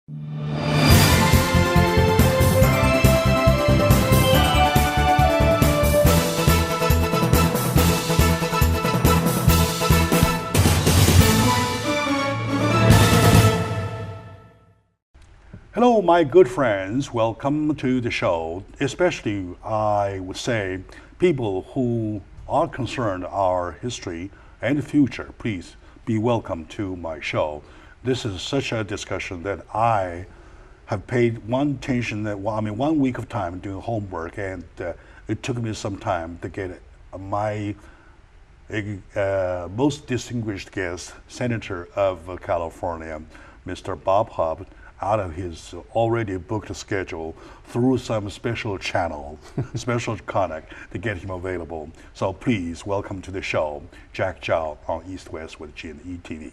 Hello, my good friends. Welcome to the show. Especially, I would say, people who are concerned our history and the future. Please be welcome to my show. This is such a discussion that I have paid one week of time doing homework, and it took me some time to get my most distinguished guest, Senator of California, Mr. Bob Huff, out of his already booked schedule through some special channel, special contact to get him available. So please welcome to the show, Jack Zhao on East West with G&E TV.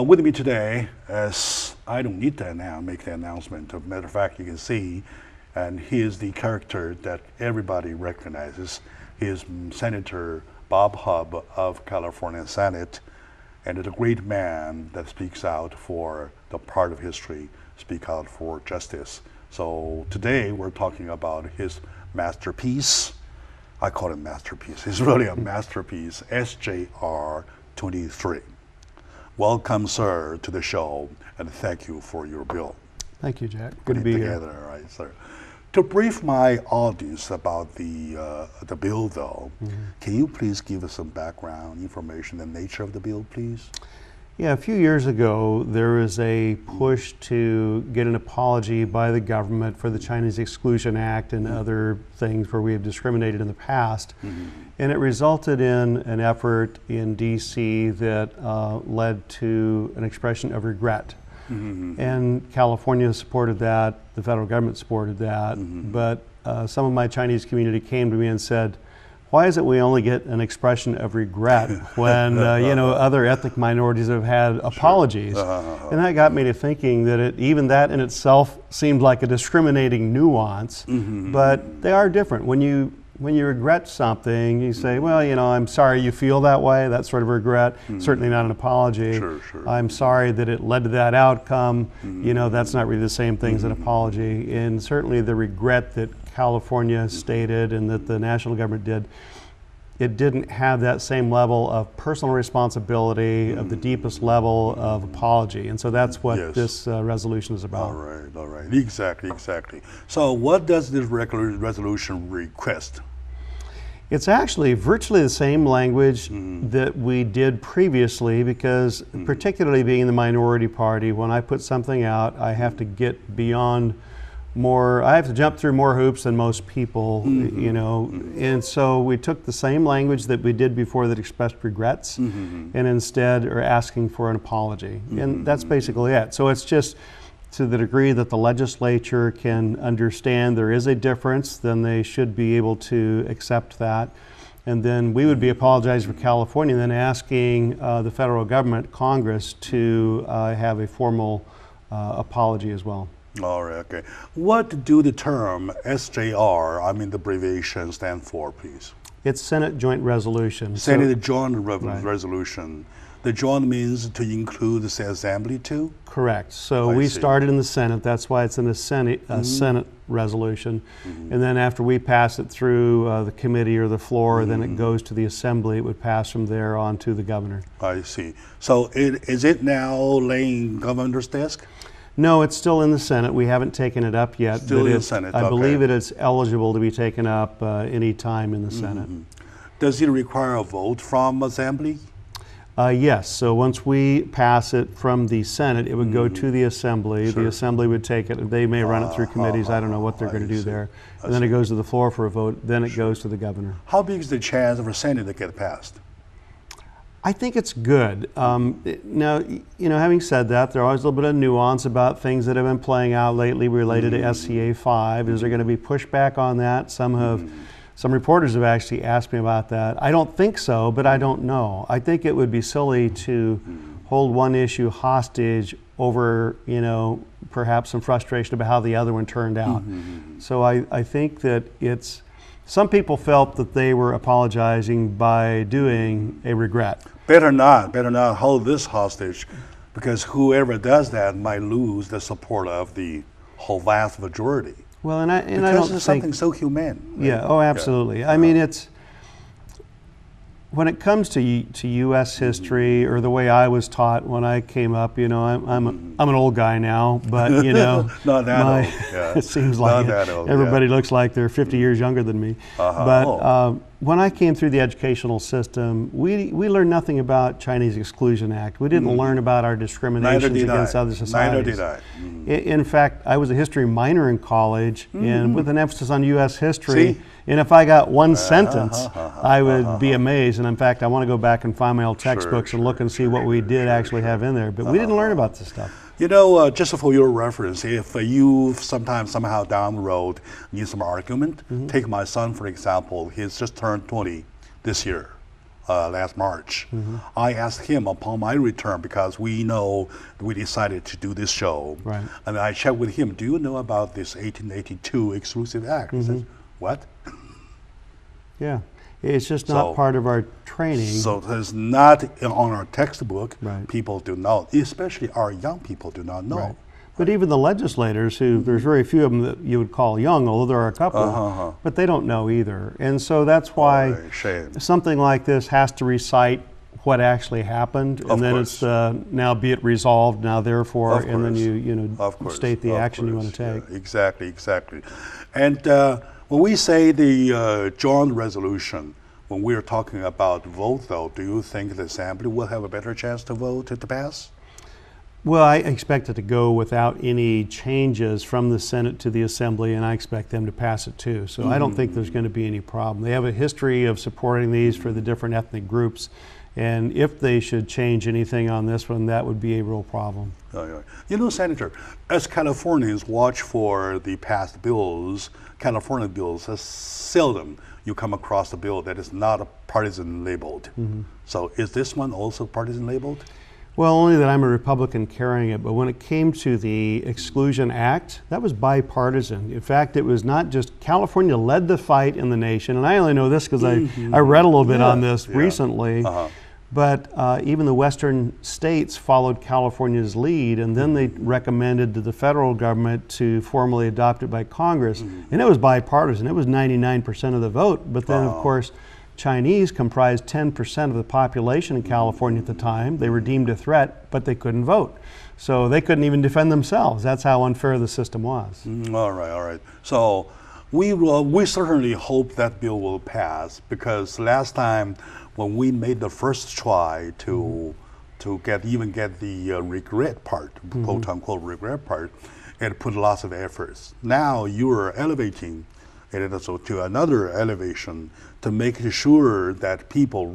With me today, as I don't need to make the announcement. As a matter of fact, you can see, and he is the character that everybody recognizes. He is Senator Bob Huff of California Senate, and is a great man that speaks out for the part of history, speak out for justice. So today we're talking about his masterpiece. I call it masterpiece. It's really a masterpiece, SJR23. Welcome, sir, to the show, and thank you for your bill. Thank you, Jack. Good to be here. All right, sir. To brief my audience about the bill, though, can you please give us some background information, the nature of the bill, please? Yeah, a few years ago, there was a push to get an apology by the government for the Chinese Exclusion Act and other things where we have discriminated in the past. And it resulted in an effort in D.C. that led to an expression of regret. And California supported that, the federal government supported that, but some of my Chinese community came to me and said, why is it we only get an expression of regret when other ethnic minorities have had apologies? And that got me to thinking that even that in itself seemed like a discriminating nuance, but they are different. When you regret something, you say, well, I'm sorry you feel that way, that sort of regret, certainly not an apology. Sure. I'm sorry that it led to that outcome, that's not really the same thing as an apology. And certainly the regret that California stated and that the national government did, it didn't have that same level of personal responsibility, of the deepest level of apology. And so that's what this resolution is about. All right. Exactly. So what does this resolution request? It's actually virtually the same language that we did previously, because particularly being the minority party, when I put something out, I have to get beyond I have to jump through more hoops than most people, and so we took the same language that we did before that expressed regrets, and instead are asking for an apology. And that's basically it. So it's just to the degree that the legislature can understand there is a difference, then they should be able to accept that. And then we would be apologizing for California, and then asking the federal government, Congress, to have a formal apology as well. All right, okay. What do the term SJR, the abbreviation, stand for, please? It's Senate Joint Resolution. Senate Joint Resolution. The joint means to include the Assembly too? Correct. So we started in the Senate. That's why it's in the Senate resolution. And then after we pass it through the committee or the floor, then it goes to the Assembly. It would pass from there on to the governor. I see. So is it now laying governor's desk? No, it's still in the Senate. We haven't taken it up yet. Still in the Senate, I believe it is eligible to be taken up any time in the Senate. Does it require a vote from Assembly? Yes. So once we pass it from the Senate, it would go to the Assembly. The Assembly would take it. They may run it through committees. I don't know what they're going to do there. And then it goes to the floor for a vote. Then it goes to the governor. How big is the chance of a Senate to get passed? I think it's good. Now, having said that, there's always a little bit of nuance about things that have been playing out lately related to SCA-5. Is there going to be pushback on that? Some reporters have actually asked me about that. I don't think so, but I don't know. I think it would be silly to hold one issue hostage over, perhaps some frustration about how the other one turned out. So I think that some people felt that they were apologizing by doing a regret. Better not hold this hostage. because whoever does that might lose the support of the whole vast majority. Well, and I because don't it's think, something so humane. Right? yeah, oh, absolutely. Yeah. I mean, it's, when it comes to U.S. history, or the way I was taught when I came up, you know, I'm an old guy now, but you know, not that old. Yeah. it seems like that old, everybody looks like they're 50 years younger than me. But when I came through the educational system, we learned nothing about Chinese Exclusion Act. We didn't learn about our discriminations against other societies. Neither did I. In fact, I was a history minor in college, and with an emphasis on U.S. history. See? And if I got one sentence, I would be amazed. And in fact, I want to go back and find my old textbooks and look and see what we did actually have in there. But we didn't learn about this stuff. You know, just for your reference, if you somehow down the road need some argument, take my son, for example. He's just turned 20 this year, last March. I asked him upon my return, because we know we decided to do this show. Right. And I checked with him, do you know about this 1882 Exclusive Act? He says, what? Yeah, it's just not part of our training. So it's not on our textbook. Right. People do not, especially our young people do not know. Right. But even the legislators, who there's very few of them that you would call young, although there are a couple, but they don't know either. And so that's why something like this has to recite what actually happened, and then it's now be it resolved, now therefore, and then you state the action you want to take. Yeah, exactly. And when we say the joint resolution, when we're talking about vote, though, do you think the Assembly will have a better chance to vote to pass? Well, I expect it to go without any changes from the Senate to the Assembly, and I expect them to pass it too. So I don't think there's going to be any problem. They have a history of supporting these for the different ethnic groups, and if they should change anything on this one, that would be a real problem. You know, Senator, as Californians watch for the past bills, California bills, seldom you come across a bill that is not partisan labeled. So is this one also partisan labeled? Well, only that I'm a Republican carrying it, but when it came to the Exclusion Act, that was bipartisan. In fact, it was not just California led the fight in the nation, and I only know this because I read a little bit on this recently, but even the Western states followed California's lead, and then they recommended to the federal government to formally adopt it by Congress, and it was bipartisan. It was 99% of the vote, but then of course, Chinese comprised 10% of the population in California at the time. They were deemed a threat, but they couldn't vote. So they couldn't even defend themselves. That's how unfair the system was. All right. So we certainly hope that bill will pass, because last time when we made the first try to get the regret part, quote unquote regret part, it put lots of efforts. Now you are elevating it also to another elevation to make sure that people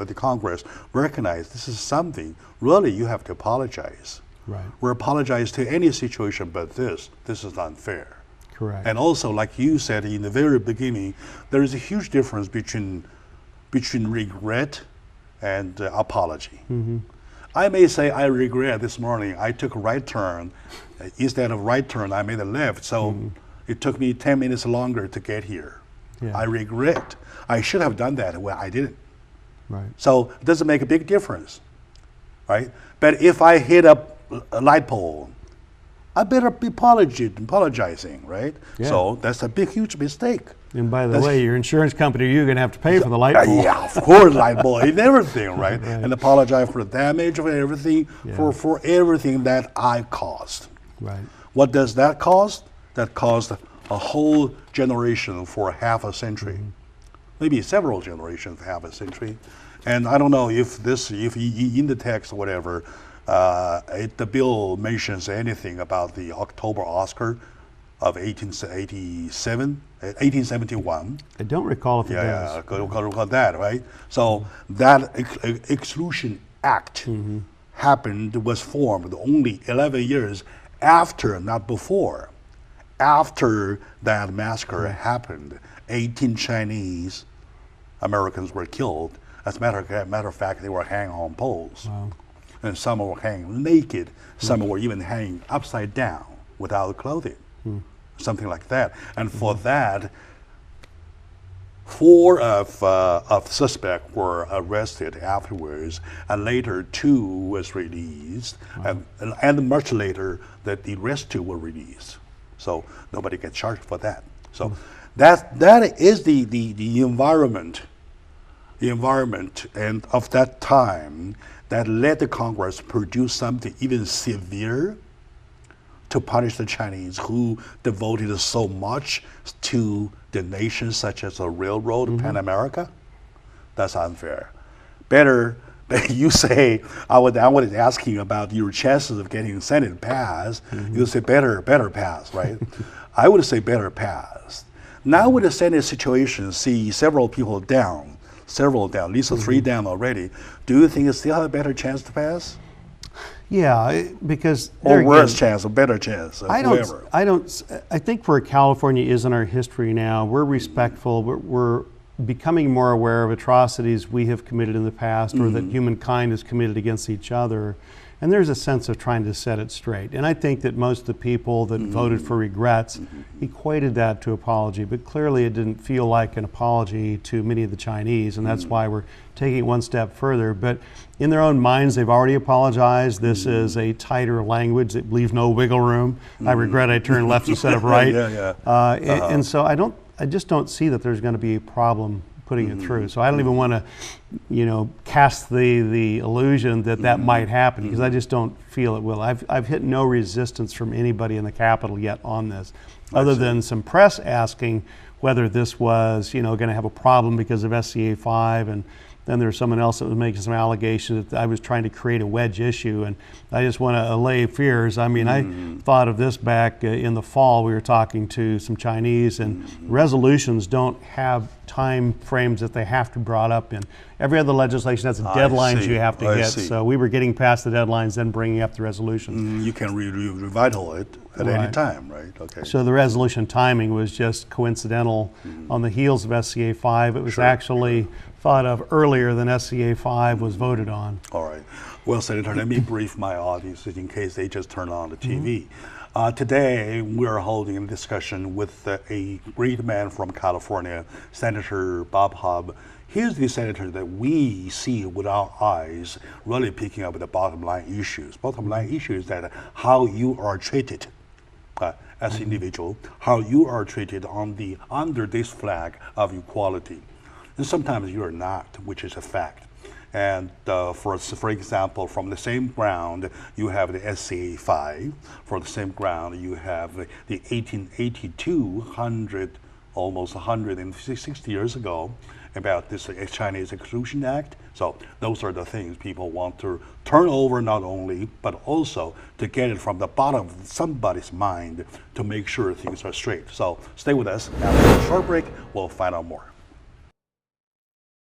at the Congress recognize this is something really you have to apologize. Right. We apologize to any situation, but this is unfair. Correct. And also, like you said in the very beginning, there is a huge difference between regret and apology. I may say I regret this morning I took a right turn. Instead of right turn, I made a left. So it took me 10 minutes longer to get here. Yeah. I regret. I should have done that. Well, I didn't. Right. So it doesn't make a big difference, right? But if I hit a light pole, I better be apologizing, right? Yeah. So that's a huge mistake. And by the way, your insurance company, you're going to have to pay for the light pole. Yeah, of course, light pole and everything, right? And apologize for the damage of everything, for everything that I caused. Right. What does that cost? That caused a whole generation for half a century, maybe several generations for half a century. And I don't know if in the text or whatever, the bill mentions anything about the October Oscar of 1871. I don't recall if it does. Yeah, recall that, right? So that Exclusion Act was formed only 11 years after, not before. After that massacre happened, 18 Chinese Americans were killed. As a matter of fact, they were hanging on poles. Wow. And some were hanging naked. Some were even hanging upside down without clothing. Something like that. And for that, 4 of suspects were arrested afterwards, and later 2 was released, and much later that the rest 2 were released. So nobody gets charged for that. So that is the environment and of that time that led the Congress produce something even severe to punish the Chinese who devoted so much to the nations such as the railroad, Pan America. That's unfair. Better, you say, I was asking about your chances of getting Senate passed. You say better pass, right? I would say better pass. Now with the Senate situation, see several people down, at least 3 down already. Do you think it still have a better chance to pass? Yeah, because or worse chance, or better chance, I think where California is in our history now, we're respectful. We're becoming more aware of atrocities we have committed in the past, or that humankind has committed against each other. And there's a sense of trying to set it straight. And I think that most of the people that voted for regrets equated that to apology, but clearly it didn't feel like an apology to many of the Chinese, and that's why we're taking it one step further. But in their own minds, they've already apologized. This is a tighter language that leaves no wiggle room. I regret I turned left instead of right. And so I just don't see that there's going to be a problem putting it through. So I don't even want to, cast the illusion that that might happen, because I just don't feel it will. I've hit no resistance from anybody in the Capitol yet on this, other than some press asking whether this was, going to have a problem because of SCA-5, and then there was someone else that was making some allegations that I was trying to create a wedge issue, and I just want to allay fears. I mean, I thought of this back in the fall. We were talking to some Chinese, and resolutions don't have time frames that they have to be brought up in. Every other legislation has deadlines you have to get. So we were getting past the deadlines, then bringing up the resolutions. You can revital it at any time, right? Okay. So the resolution timing was just coincidental on the heels of SCA-5. It was actually thought of earlier than SCA-5 was voted on. All right. Well, Senator, let me brief my audience in case they just turn on the TV. Today, we're holding a discussion with a great man from California, Senator Bob Huff. Here's the senator that we see with our eyes really picking up the bottom line issues. Bottom line issue is that how you are treated as an individual, how you are treated under this flag of equality. And sometimes you are not, which is a fact. And for example, from the same ground, you have the SCA-5. For the same ground, you have the 1882, almost 160 years ago, about this Chinese Exclusion Act. So those are the things people want to turn over not only, but also to get it from the bottom of somebody's mind to make sure things are straight. So stay with us. After a short break, we'll find out more.